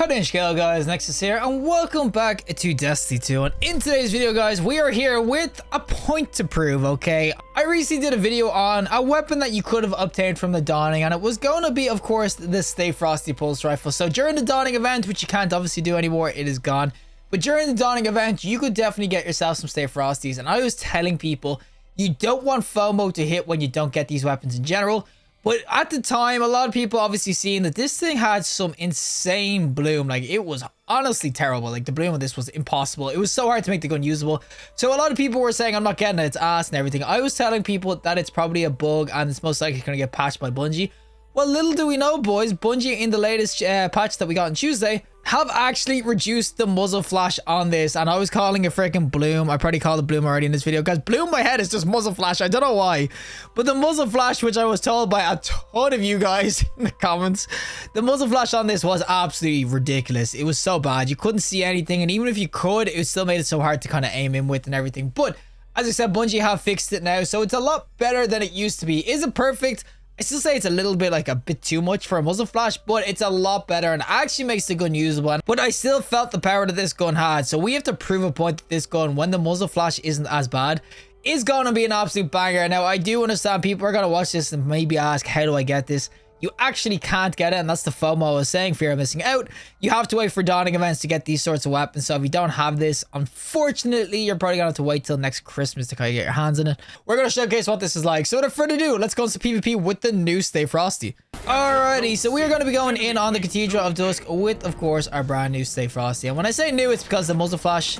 Hello guys, Nexas here and welcome back to Destiny 2. And in today's video guys, we are here with a point to prove, okay? I recently did a video on a weapon that you could have obtained from the Dawning, and it was going to be, of course, the Stay Frosty pulse rifle. So during the Dawning event, which you can't obviously do anymore, it is gone. But during the Dawning event, you could definitely get yourself some Stay Frosties. And I was telling people, you don't want FOMO to hit when you don't get these weapons in general. But at the time, a lot of people obviously seeing that this thing had some insane bloom. Like, it was honestly terrible. Like, the bloom of this was impossible. It was so hard to make the gun usable. So a lot of people were saying, I'm not getting it, it's ass and everything. I was telling people that it's probably a bug and it's most likely going to get patched by Bungie. Well, little do we know, boys, Bungie in the latest patch that we got on Tuesday have actually reduced the muzzle flash on this, and I was calling it freaking bloom. I probably called it bloom already in this video, guys. Bloom my head is just muzzle flash. I don't know why, but the muzzle flash, which I was told by a ton of you guys in the comments, the muzzle flash on this was absolutely ridiculous. It was so bad, you couldn't see anything, and even if you could, it still made it so hard to kind of aim in with and everything. But as I said, Bungie have fixed it now, so it's a lot better than it used to be. Is it perfect? I still say it's a little bit like a bit too much for a muzzle flash, but it's a lot better and actually makes the gun usable. But I still felt the power that this gun had, so we have to prove a point that this gun, when the muzzle flash isn't as bad, is going to be an absolute banger. Now, I do understand people are going to watch this and maybe ask, how do I get this? You actually can't get it, and that's the FOMO I was saying, fear of missing out. You have to wait for Dawning events to get these sorts of weapons, so if you don't have this, unfortunately, you're probably going to have to wait till next Christmas to kind of get your hands on it. We're going to showcase what this is like, so without further ado, let's go into PvP with the new Stay Frosty. Alrighty, so we are going to be going in on the Cathedral of Dusk with, of course, our brand new Stay Frosty. And when I say new, it's because the muzzle flash,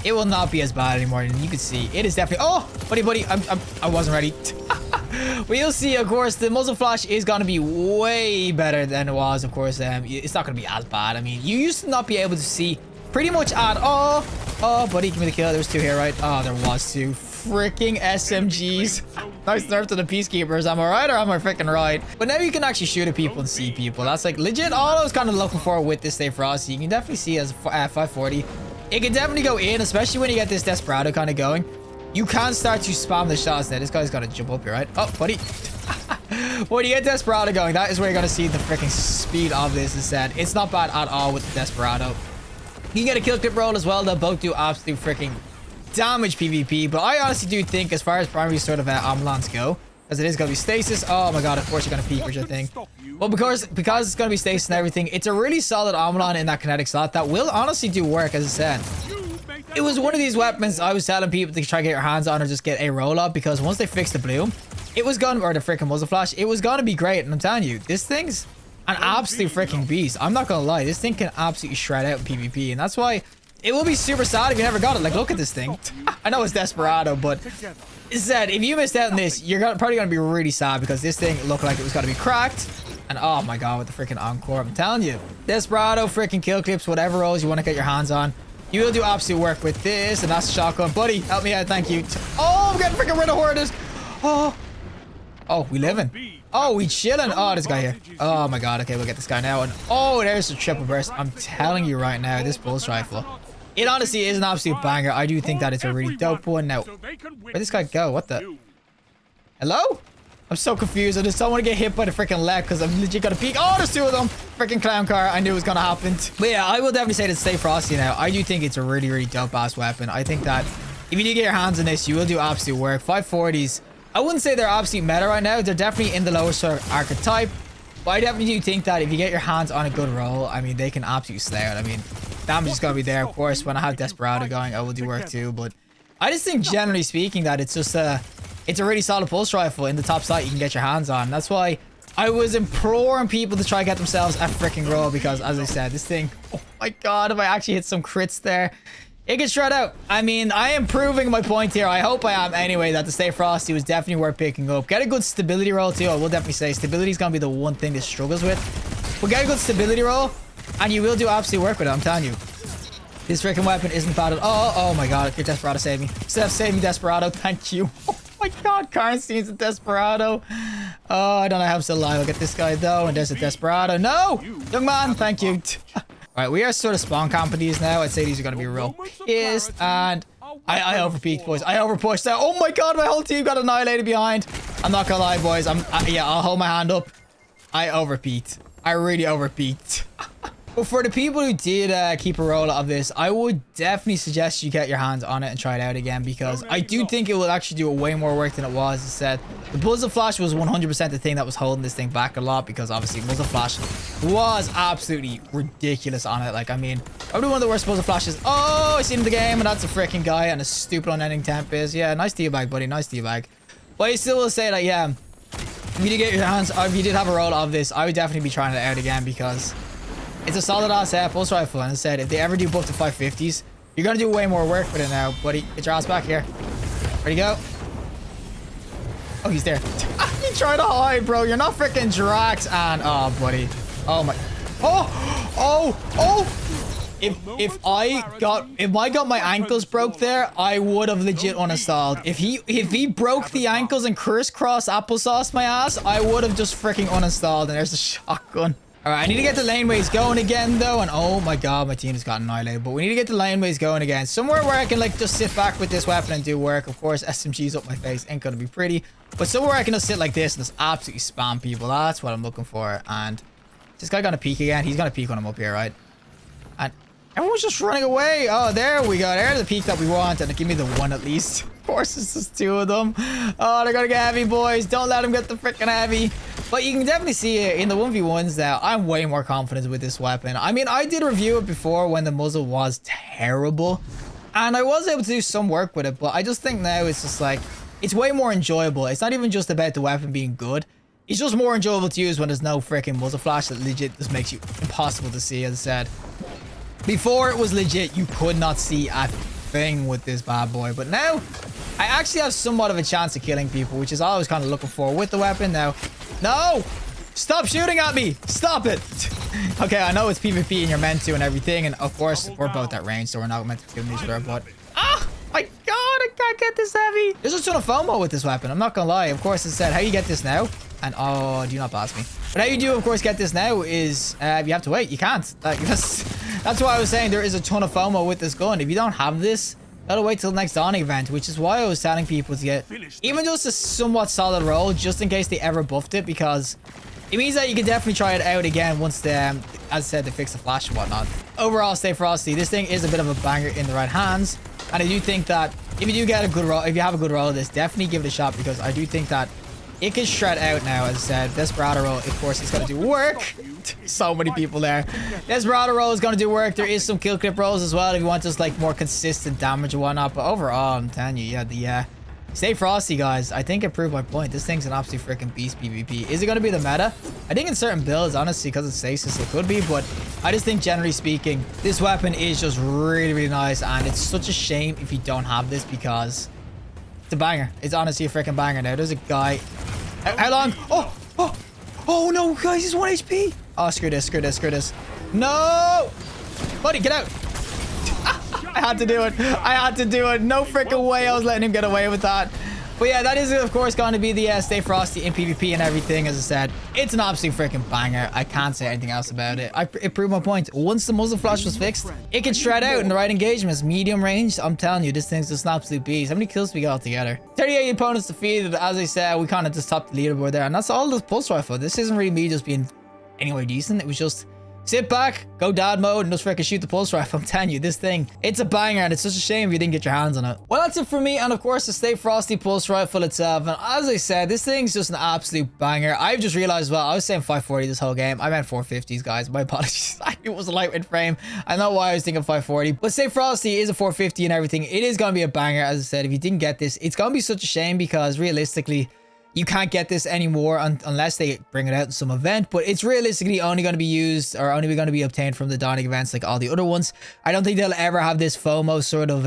it will not be as bad anymore, and you can see, it is definitely... Oh, buddy, I wasn't ready. Well, you'll see, of course, the muzzle flash is going to be way better than it was, of course. It's not going to be as bad. I mean, you used to not be able to see pretty much at all. Oh, buddy, give me the kill. There's two here, right? Oh, there was two. Freaking SMGs. Nice nerf to the Peacekeepers. Am I right or am I freaking right? But now you can actually shoot at people and see people. That's like legit all I was kind of looking for with this Stay Frosty. You can definitely see as 540. It can definitely go in, especially when you get this Desperado kind of going. You can start to spam the shots now. This guy's got to jump up here, right? Oh, buddy. When you get Desperado going, that is where you're going to see the freaking speed of this instead. It's not bad at all with the Desperado. You can get a kill clip roll as well. They'll both do absolute freaking damage PvP. But I honestly do think, as far as primary sort of ambulance go, as it is going to be stasis. Oh my god, of course you're going to peek, which I think. Well, because it's going to be stasis and everything, it's a really solid Omlon in that kinetic slot that will honestly do work, as I said. It was one of these weapons I was telling people to try to get your hands on or just get a roll up, because once they fixed the bloom, it was gone, or the freaking muzzle flash, it was going to be great. And I'm telling you, this thing's an absolute freaking beast. I'm not going to lie. This thing can absolutely shred out in PvP, and that's why it will be super sad if you never got it. Like, look at this thing. I know it's Desperado, but it said if you missed out on this, you're probably going to be really sad, because this thing looked like it was going to be cracked. And oh my god, with the freaking encore, I'm telling you, Desperado, freaking kill clips, whatever rolls you want to get your hands on, you will do absolute work with this. And that's a shotgun. Buddy, help me out, thank you. Oh, I'm getting freaking rid of Hordes. Oh, we living. Oh, we chilling. Oh, this guy here. Oh my god, okay, we'll get this guy now. And oh, there's the triple burst. I'm telling you right now, this pulse rifle, it honestly is an absolute banger. I do think that it's a really dope one. Now, where'd this guy go? What the? Hello? I'm so confused. I just don't want to get hit by the freaking leg, because I'm legit gonna peek. Oh, there's two of them. Freaking clown car. I knew it was gonna happen. But yeah, I will definitely say that Stay Frosty now. I do think it's a really, really dope ass weapon. I think that if you do get your hands on this, you will do absolute work. 540s. I wouldn't say they're absolute meta right now. They're definitely in the lower sort of archetype. But I definitely do think that if you get your hands on a good roll, I mean, they can absolutely slay it. I mean, damage is gonna be there. Of course, when I have Desperado going, I will do work too. But I just think, generally speaking, that it's just it's a really solid pulse rifle in the top slot you can get your hands on. That's why I was imploring people to try to get themselves a freaking roll, because as I said, this thing, oh my god, if I actually hit some crits there, it can shred out. I mean, I am proving my point here. I hope I am anyway, that the Stay Frosty was definitely worth picking up. Get a good stability roll too. I will definitely say stability is going to be the one thing this struggles with. But get a good stability roll and you will do absolute work with it, I'm telling you. This freaking weapon isn't bad at all. Oh my god, your Desperado saved me. Steph, save me, Desperado. Thank you. Oh my god, Karnstein's a Desperado. Oh, I don't know how I'm still alive. I'll get this guy though, and there's a Desperado. No! Young man, thank you. Alright, we are sort of spawn camping these now. I'd say these are going to be real pissed, and I overpeaked, boys. I overpushed there. Oh my god, my whole team got annihilated behind. I'm not gonna lie, boys. Yeah, I'll hold my hand up. I overpeaked. I really overpeaked. But for the people who did keep a roll of this, I would definitely suggest you get your hands on it and try it out again, because I do think it will actually do way more work than it was. As I said, the muzzle flash was 100% the thing that was holding this thing back a lot, because obviously muzzle flash was absolutely ridiculous on it. Like, I mean, probably one of the worst muzzle flashes. Oh, I seen the game, and that's a freaking guy, and a stupid unending temp is. Yeah, nice teabag, buddy. Nice teabag. But I still will say that, yeah, if you did get your hands, or if you did have a roll of this, I would definitely be trying it out again, because it's a solid ass pulse rifle. And I said, if they ever do buff to 550s, you're gonna do way more work with it now, buddy. Get your ass back here. Ready to go? Oh, he's there. You try to hide, bro. You're not freaking Drax. And oh, buddy. Oh my. Oh. If I got my ankles broke there, I would have legit uninstalled. If he broke the ankles and crisscross applesauce my ass, I would have just freaking uninstalled. And there's the shotgun. All right, I need to get the laneways going again, though. And oh my god, my team has got annihilated. But we need to get the laneways going again. Somewhere where I can, like, just sit back with this weapon and do work. Of course, SMG's up my face. Ain't gonna be pretty. But somewhere I can just sit like this and just absolutely spam people. That's what I'm looking for. And this guy gonna peek again. He's gonna peek when I'm up here, right? And everyone's just running away. Oh, there we go. There's the peek that we want. And give me the one at least. Of course, it's just two of them. Oh, they're gonna get heavy, boys. Don't let them get the freaking heavy. But you can definitely see it in the 1v1s that I'm way more confident with this weapon. I mean, I did review it before when the muzzle was terrible, and I was able to do some work with it, but I just think now it's just like, it's way more enjoyable. It's not even just about the weapon being good. It's just more enjoyable to use when there's no freaking muzzle flash that legit just makes you impossible to see, as I said. Before it was legit, you could not see a thing with this bad boy, but now I actually have somewhat of a chance of killing people, which is all I was kind of looking for with the weapon now. No! Stop shooting at me! Stop it! Okay, I know it's PvP and you're meant to and everything, and of course, we're both at range, so we're not meant to kill each other, but... Ah! My god, I can't get this heavy! There's a ton of FOMO with this weapon, I'm not gonna lie. Of course, it said, how you get this now? And, oh, do not pass me. But how you do, of course, get this now is, you have to wait. You can't. Like, that's why I was saying there is a ton of FOMO with this gun. If you don't have this, gotta wait till the next dawning event, which is why I was telling people to get even just a somewhat solid roll, just in case they ever buffed it, because it means that you can definitely try it out again once the, as I said, they fix the flash and whatnot. Overall, stay frosty. This thing is a bit of a banger in the right hands, and I do think that if you do get a good roll, if you have a good roll of this, definitely give it a shot, because I do think that it can shred out now. As I said, Desperado roll, of course, it's gonna do work. So many people there. Desperado roll is gonna do work. There is some kill clip rolls as well if you want just like more consistent damage and whatnot. But overall, I'm telling you, yeah, stay frosty, guys. I think it proved my point. This thing's an absolute freaking beast PvP. Is it gonna be the meta? I think in certain builds, honestly, because it's stasis, it could be. But I just think, generally speaking, this weapon is just really, really nice. And it's such a shame if you don't have this, because it's a banger. It's honestly a freaking banger. Now, there's a guy. How long? Oh no, guys, he's 1 HP. Oh, screw this. No! Buddy, get out. I had to do it. No freaking way I was letting him get away with that. But yeah, that is, of course, going to be the Stay Frosty in PvP and everything. As I said, it's an absolute freaking banger. I can't say anything else about it. It proved my point. Once the muzzle flash was fixed, it can shred out in the right engagements. Medium range, I'm telling you, this thing's just an absolute beast. How many kills we got all together? 38 opponents defeated. As I said, we kind of just topped the leaderboard there. And that's all the pulse rifle. This isn't really me just being anywhere decent. It was just sit back, go dad mode, and just freaking shoot the pulse rifle. I'm telling you, this thing, it's a banger, and it's such a shame if you didn't get your hands on it. Well, that's it for me, and of course, the Stay Frosty pulse rifle itself. And as I said, this thing's just an absolute banger. I've just realized, well, I was saying 540 this whole game. I meant 450s, guys. My apologies. It was a lightweight frame. I know why I was thinking 540. But Stay Frosty is a 450 and everything. It is going to be a banger, as I said. If you didn't get this, it's going to be such a shame, because realistically, you can't get this anymore unless they bring it out in some event, but it's realistically only going to be used, or only going to be obtained from the dawning events like all the other ones. I don't think they'll ever have this FOMO sort of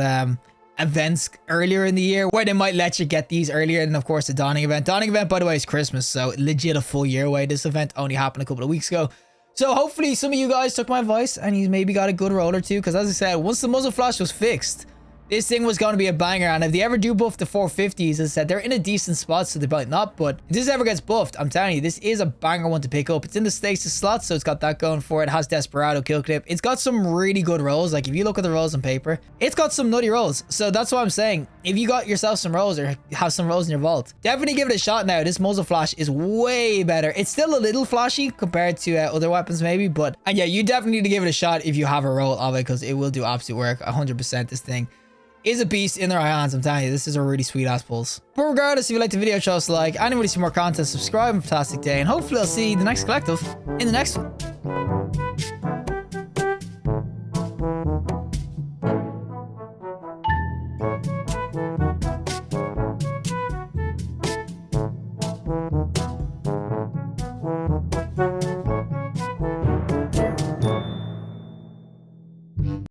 events earlier in the year where they might let you get these earlier than, of course, the dawning event. Dawning event, by the way, is Christmas, so legit a full year away. This event only happened a couple of weeks ago. So hopefully some of you guys took my advice and you maybe got a good roll or two, because as I said, once the muzzle flash was fixed, this thing was going to be a banger. And if they ever do buff the 450s, as I said, they're in a decent spot, so they might not. But if this ever gets buffed, I'm telling you, this is a banger one to pick up. It's in the stasis slot, so it's got that going for it. It has Desperado kill clip. It's got some really good rolls. Like, if you look at the rolls on paper, it's got some nutty rolls. So that's what I'm saying. if you got yourself some rolls or have some rolls in your vault, definitely give it a shot now. This muzzle flash is way better. It's still a little flashy compared to other weapons maybe, but and yeah, you definitely need to give it a shot if you have a roll of it, because it will do absolute work. 100%. This thing is a beast in the right hands. I'm telling you, this is a really sweet ass pulse. But regardless, if you liked the video, show us a like. Anybody see more content, subscribe, and fantastic day, and hopefully I'll see the next collective in the next one.